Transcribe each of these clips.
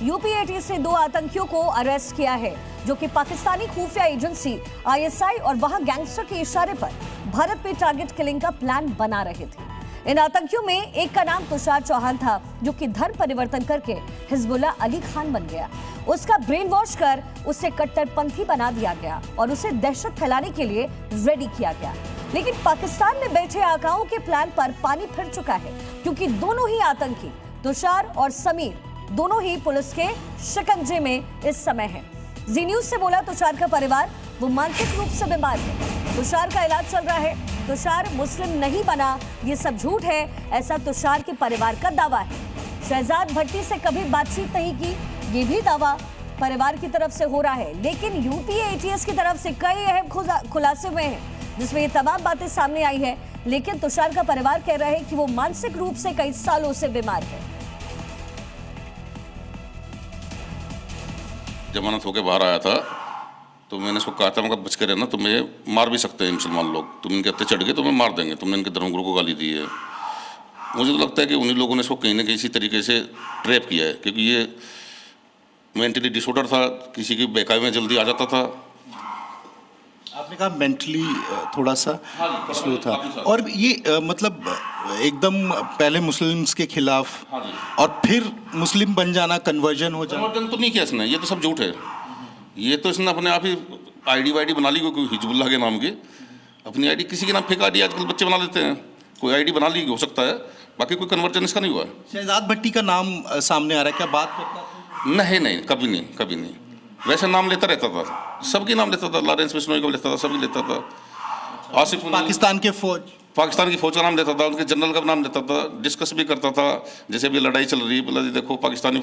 UP ATS ने 2 आतंकियों को अरेस्ट किया है जो कि पाकिस्तानी खुफिया एजेंसी आईएसआई और वहां गैंगस्टर के इशारे पर भारत में टारगेट किलिंग का प्लान बना रहे थे। इन आतंकियों में एक का नाम तुषार चौहान था जो कि धर्म परिवर्तन करके हिजबुल्ला अली खान बन गया। उसका ब्रेन वॉश कर उसे कट्टरपंथी बना दिया गया और उसे दहशत फैलाने के लिए रेडी किया गया। लेकिन पाकिस्तान में बैठे आकाओं के प्लान पर पानी फिर चुका है क्योंकि दोनों ही आतंकी तुषार और समीर दोनों ही पुलिस के शिकंजे में इस समय है। जी न्यूज से बोला तुषार का परिवार, वो मानसिक रूप से बीमार है। तुषार का इलाज चल रहा है। तुषार मुस्लिम नहीं बना, ये सब झूठ है, ऐसा तुषार के परिवार का दावा है। शहजाद भट्टी से कभी बातचीत नहीं की, ये भी दावा परिवार की तरफ से हो रहा है। लेकिन यूपी एटीएस की तरफ से कई अहम खुलासे हुए हैं जिसमें ये तमाम बातें सामने आई है। लेकिन तुषार का परिवार कह रहा है कि वो मानसिक रूप से कई सालों से बीमार है। जमानत होकर बाहर आया था तो मैंने उसको कहा था, बच के रहना, तुम्हें मार भी सकते हैं मुसलमान लोग, तुम इनके हत्थे चढ़ गए तुम्हें मार देंगे, तुमने इनके धर्मगुरु को गाली दी है। मुझे तो लगता है कि उन्हीं लोगों ने इसको कहीं ना कहीं इसी तरीके से ट्रैप किया है क्योंकि ये मेंटली डिसऑर्डर था, किसी की बेकाई में जल्दी आ जाता था। आपने कहा मेंटली थोड़ा सा स्लो था और ये मतलब एकदम पहले मुस्लिम्स के खिलाफ और फिर मुस्लिम बन जाना, कन्वर्जन हो जाना। कन्वर्जन तो नहीं किया इसने, ये तो सब झूठ है। ये तो इसने अपने आप ही आईडी वाईडी बना ली, कोई हिजबुल्लाह के नाम की अपनी आईडी, किसी के नाम फेक आईडी आजकल बच्चे बना लेते हैं, कोई आईडी बना ली हो सकता है, बाकी कोई कन्वर्जन इसका नहीं हुआ। शहजाद भट्टी का नाम सामने आ रहा है, क्या बात करता था? नहीं, कभी नहीं। वैसे नाम लेता रहता था, सबके नाम लेता था, लॉरेंस बिश्नोई को लेता था, सभी लेता था। आसिफ पाकिस्तान की फौज का नाम लेता था, उनके जनरल का नाम लेता था, डिस्कस भी करता था। जैसे अभी लड़ाई चल रही है, बोला जी देखो पाकिस्तानी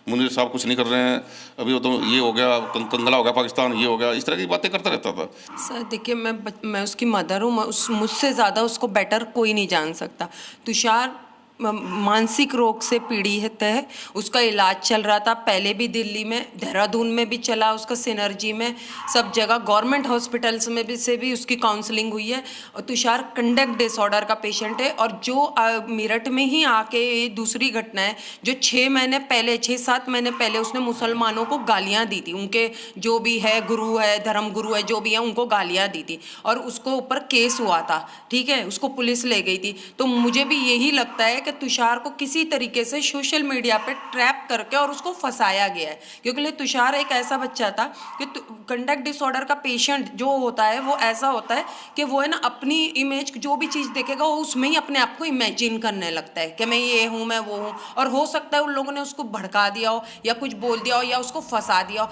मुनीर साहब कुछ नहीं कर रहे हैं, अभी तो ये हो गया, कंगला हो गया पाकिस्तान, ये हो गया, इस तरह की बातें करता रहता था। सर देखिए, मैं उसकी मदर हूँ, मुझसे ज़्यादा उसको बेटर कोई नहीं जान सकता। तुषार मानसिक रोग से पीड़ित है, उसका इलाज चल रहा था, पहले भी दिल्ली में, देहरादून में भी चला, उसका सिनर्जी में, सब जगह गवर्नमेंट हॉस्पिटल्स में भी उसकी काउंसलिंग हुई है। और तुषार कंडक्ट डिसऑर्डर का पेशेंट है। और जो मेरठ में ही आके दूसरी घटना है, जो 6-7 महीने पहले उसने मुसलमानों को गालियाँ दी थी, उनके जो भी है गुरु है, धर्म गुरु है, जो भी है, उनको गालियाँ दी थी और उसको ऊपर केस हुआ था, ठीक है, उसको पुलिस ले गई थी। तो मुझे भी यही लगता है कि तुषार को किसी तरीके से सोशल मीडिया पे ट्रैप करके और उसको फंसाया गया है, क्योंकि तुषार एक ऐसा बच्चा था कि कंडक्ट डिसऑर्डर का पेशेंट जो होता है वो ऐसा होता है कि वो है ना, अपनी इमेज जो भी चीज़ देखेगा वो उसमें ही अपने आप को इमेजिन करने लगता है कि मैं ये हूँ, मैं वो हूँ। और हो सकता है उन लोगों ने उसको भड़का दिया हो या कुछ बोल दिया हो या उसको फंसा दिया हो।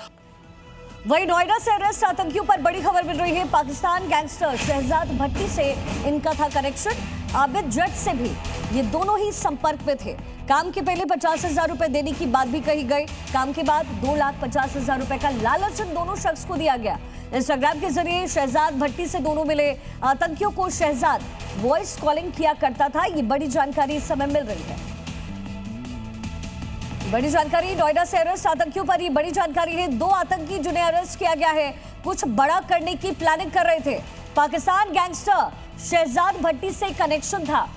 वहीं नोएडा से अरेस्ट आतंकियों पर बड़ी खबर मिल रही है। पाकिस्तान गैंगस्टर शहजाद भट्टी से इनका था कनेक्शन, आबिद जट से भी ये दोनों ही संपर्क में थे। काम के पहले 50,000 रुपए देने की बात भी कही गई। काम के बाद 2,50,000 रुपए का लालच इन दोनों शख्स को दिया गया। इंस्टाग्राम के जरिए शहजाद भट्टी से दोनों मिले। आतंकियों को शहजाद वॉइस कॉलिंग किया करता था, ये बड़ी जानकारी इस समय मिल रही है। बड़ी जानकारी नोएडा से अरेस्ट आतंकियों पर, ये बड़ी जानकारी है। 2 आतंकी जिन्हें अरेस्ट किया गया है, कुछ बड़ा करने की प्लानिंग कर रहे थे। पाकिस्तान गैंगस्टर शहजाद भट्टी से कनेक्शन था।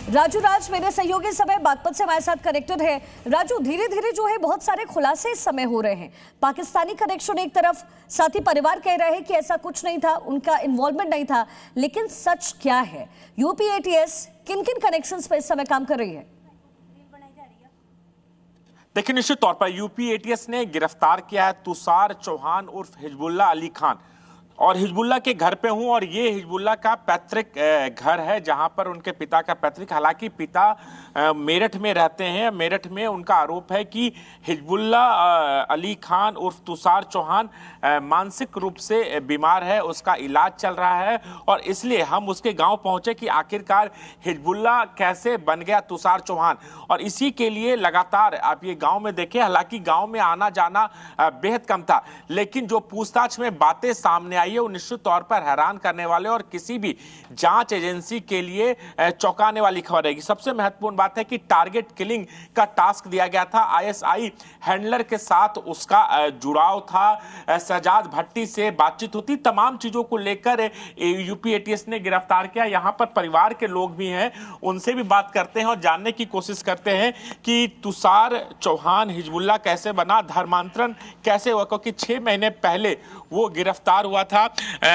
राजू राज मेरे सहयोगी समय बागपत से हमारे साथ कनेक्टेड है। राजू, धीरे धीरे जो है बहुत सारे खुलासे इस समय हो रहे हैं। पाकिस्तानी कनेक्शन एक तरफ, साथ ही परिवार कह रहे हैं कि ऐसा कुछ नहीं था, उनका इन्वॉल्वमेंट नहीं था, लेकिन सच क्या है? यूपी एटीएस किन किन कनेक्शंस पर इस समय काम कर रही है? देखिए, निश्चित तौर पर यूपी एटीएस ने गिरफ्तार किया है तुषार चौहान उर्फ हिजबुल्ला अली खान, और हिजबुल्ला के घर पे हूं और ये हिजबुल्ला का पैतृक घर है जहां पर उनके पिता का पैतृक, हालांकि पिता मेरठ में रहते हैं। मेरठ में उनका आरोप है कि हिजबुल्ला अली खान उर्फ तुषार चौहान मानसिक रूप से बीमार है, उसका इलाज चल रहा है और इसलिए हम उसके गांव पहुंचे कि आखिरकार हिजबुल्ला कैसे बन गया तुषार चौहान। और इसी के लिए लगातार आप ये गांव में देखें, हालांकि गांव में आना जाना बेहद कम था, लेकिन जो पूछताछ में बातें सामने आई आई है वो निश्चित तौर पर हैरान करने वाले और किसी भी जांच एजेंसी के लिए चौंकाने वाली खबर रहेगी। सबसे महत्वपूर्ण बात है कि टारगेट किलिंग का टास्क दिया गया था, आईएसआई हैंडलर के साथ उसका जुड़ाव था, सजाद भट्टी से बातचीत होती, तमाम चीजों को लेकर यूपी एटीएस ने गिरफ्तार किया। यहां पर परिवार के लोग भी हैं, उनसे भी बात करते हैं और जानने की कोशिश करते हैं कि तुषार चौहान हिजबुल्लाह कैसे बना, धर्मांतरण कैसे हुआ, क्योंकि 6 महीने पहले वो गिरफ्तार हुआ था।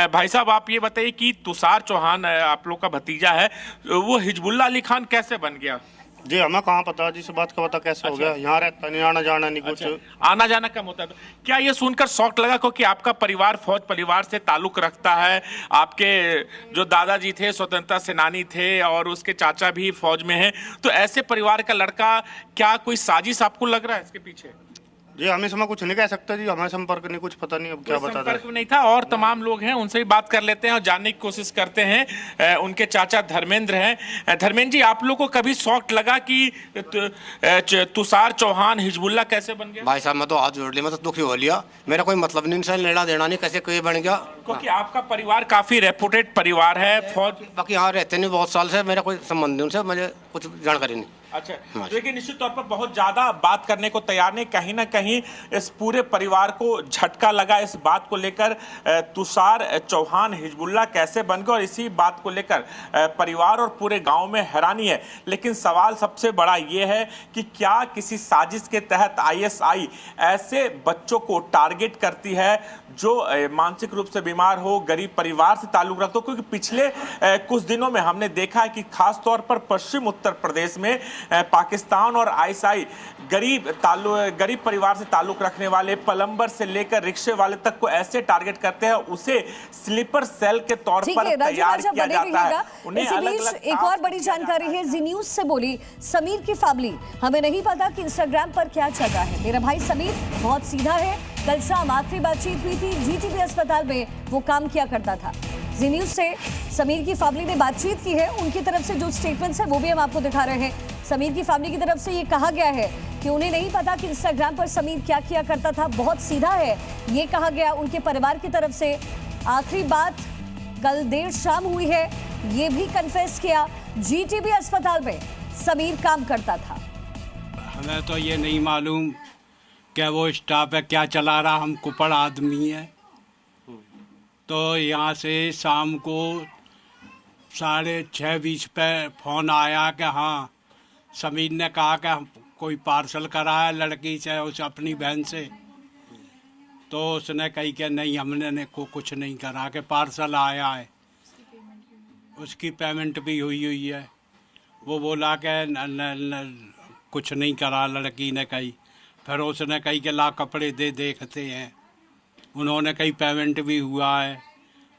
भाई साहब आप ये बताइए कि तुषार चौहान आप लोग का भतीजा है, वो हिजबुल्लाह अली खान कैसे बन गया? जी हमें कहाँ पता, जिस बात का पता कैसे हो गया, यहाँ रहता नहीं, आना जाना नहीं कुछ। आना जाना कम होता है। तो क्या ये सुनकर शौक लगा, क्योंकि आपका परिवार फौज परिवार से ताल्लुक रखता है, आपके जो दादाजी थे स्वतंत्रता सेनानी थे और उसके चाचा भी फौज में हैं, तो ऐसे परिवार का लड़का, क्या कोई साजिश आपको लग रहा है इसके पीछे? जी हमें इसमें कुछ नहीं कह सकते जी, हमें संपर्क नहीं, कुछ पता नहीं अब क्या बता संपर्क में नहीं था। और तमाम लोग हैं, उनसे भी बात कर लेते हैं और जानने की कोशिश करते हैं। उनके चाचा धर्मेंद्र हैं। धर्मेंद्र जी आप लोग को कभी शौक लगा कि तुषार चौहान हिजबुल्लाह कैसे बन गया? भाई साहब मैं तो हाथ जोड़ लिया, मैं तो दुखी हो लिया, मेरा कोई मतलब नहीं, इनसे लेना देना नहीं, कैसे कोई बन गया। क्योंकि आपका परिवार काफी रेपुटेड परिवार है, फौज बाकी यहाँ रहते नहीं बहुत साल से, मेरा कोई संबंध नहीं उनसे, मुझे कुछ जानकारी नहीं। अच्छा, देखिए निश्चित तौर पर बहुत ज्यादा बात करने को तैयार नहीं, कहीं ना कहीं इस पूरे परिवार को झटका लगा इस बात को लेकर, तुषार चौहान हिजबुल्लाह कैसे बन गए, और इसी बात को लेकर परिवार और पूरे गांव में हैरानी है। लेकिन सवाल सबसे बड़ा ये है कि क्या किसी साजिश के तहत आईएसआई ऐसे बच्चों को टारगेट करती है जो मानसिक रूप से बीमार हो, गरीब परिवार से ताल्लुक रखते हो? क्योंकि पिछले कुछ दिनों में हमने देखा है कि खास तौर पर पश्चिम उत्तर प्रदेश में पाकिस्तान और आईएसआई गरीब परिवार से ताल्लुक रखने वाले प्लम्बर से लेकर रिक्शे वाले तक को ऐसे टारगेट करते हैं, उसे स्लीपर सेल के तौर पर तैयार किया जाता है। उन्हें अलग-अलग एक और बड़ी जानकारी है, जी न्यूज से बोली समीर की फैमिली, हमें नहीं पता कि इंस्टाग्राम पर क्या चल रहा है, मेरा भाई समीर बहुत सीधा है, कल शाम आखिरी बातचीत हुई थी, जीटीबी अस्पताल में वो काम किया करता था। जी न्यूज से समीर की फैमिली ने बातचीत की है, उनकी तरफ से जो स्टेटमेंट्स है वो भी हम आपको दिखा रहे हैं। समीर की फैमिली की तरफ से ये कहा गया है कि उन्हें नहीं पता कि इंस्टाग्राम पर समीर क्या किया करता था, बहुत सीधा है, ये कहा गया उनके परिवार की तरफ से। आखिरी बात कल देर शाम हुई है, ये भी कन्फेस किया, जीटीबी अस्पताल में समीर काम करता था। हमें तो ये नहीं मालूम क्या वो स्टाफ है, क्या चला रहा, हम कुपड़ आदमी है। तो यहाँ से शाम को 6:30 पे फ़ोन आया कि हाँ समीर ने कहा कि हम कोई पार्सल करा है लड़की से, उस अपनी बहन से। तो उसने कही कि नहीं हमने कुछ नहीं करा, कि पार्सल आया है, उसकी पेमेंट भी हुई है। वो बोला कि कुछ नहीं करा, लड़की ने कही। फिर उसने कही कि ला कपड़े दे देखते हैं, उन्होंने कही पेमेंट भी हुआ है।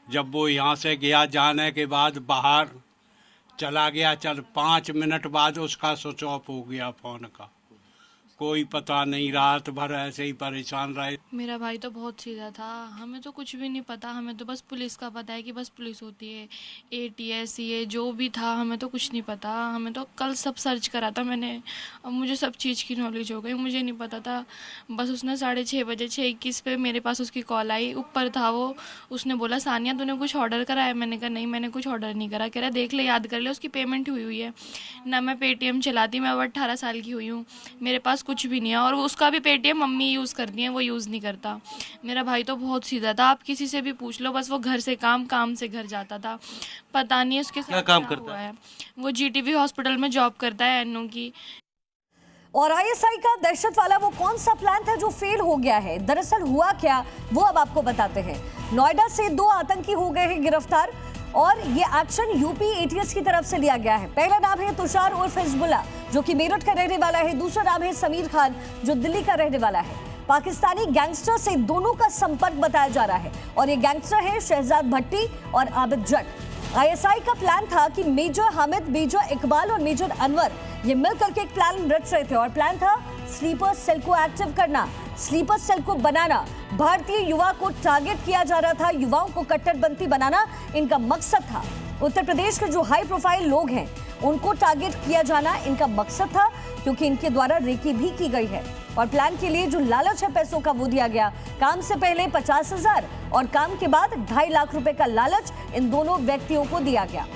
जब वो यहाँ से गया, जाने के बाद बाहर चला गया, 5 मिनट बाद उसका स्विच ऑफ हो गया फ़ोन का, कोई पता नहीं, रात भर ऐसे ही परेशान रहे। मेरा भाई तो बहुत सीधा था, हमें तो कुछ भी नहीं पता, हमें तो बस पुलिस का पता है कि बस पुलिस होती है, एटीएस ये जो भी था, हमें तो कुछ नहीं पता। हमें तो कल सब सर्च करा था मैंने, अब मुझे सब चीज़ की नॉलेज हो गई, मुझे नहीं पता था। बस उसने 6:30 बजे 6:21 पे मेरे पास उसकी कॉल आई, ऊपर था वो, उसने बोला सानिया तूने कुछ ऑर्डर करा है? मैंने कहा नहीं मैंने कुछ ऑर्डर नहीं करा। कह रहा देख ले, याद कर ले, उसकी पेमेंट हुई है ना, मैं पेटीएम चलाती, मैं अब 18 साल की हुई हूँ, मेरे पास कुछ भी नहीं है, और उसका भी पेटीएम मम्मी यूज़ करती है, वो यूज़ नहीं करता। मेरा भाई तो बहुत सीधा था, आप किसी से भी पूछ लो, बस वो घर से काम से घर जाता था, पता नहीं उसके साथ क्या काम करता है। वो जीटीबी हॉस्पिटल में जॉब करता है एनओ की। और आईएसआई का दहशत वाला वो कौन सा प्लान था जो फेल हो गया है, दरअसल हुआ क्या वो अब आपको बताते हैं। नोएडा से 2 आतंकी हो गए हैं गिरफ्तार, और ये एक्शन यूपी एटीएस की तरफ से लिया गया है। पहला नाम है तुषार उर्फ हिजबुल्लाह जो कि मेरठ का रहने वाला है, दूसरा नाम है समीर खान जो दिल्ली का रहने वाला है। पाकिस्तानी गैंगस्टर से दोनों का संपर्क बताया जा रहा है, और ये गैंगस्टर है शहजाद भट्टी और आबिद जट। आईएसआई का प्लान था कि मेजर हामिद, मेजर इकबाल और मेजर अनवर ये मिलकर के एक प्लान रच रहे थे, और प्लान था स्लीपर सेल को एक्टिव करना, स्लीपर सेल को बनाना, भारतीय युवा को टारगेट किया जा रहा था, युवाओं को कट्टरपंथी बनाना इनका मकसद था। उत्तर प्रदेश के जो हाई प्रोफाइल लोग हैं उनको टारगेट किया जाना इनका मकसद था, क्योंकि इनके द्वारा रेकी भी की गई है। और प्लान के लिए जो लालच है पैसों का वो दिया गया। काम से पहले 50,000 और काम के बाद 2.5 लाख रुपए का लालच इन दोनों व्यक्तियों को दिया गया।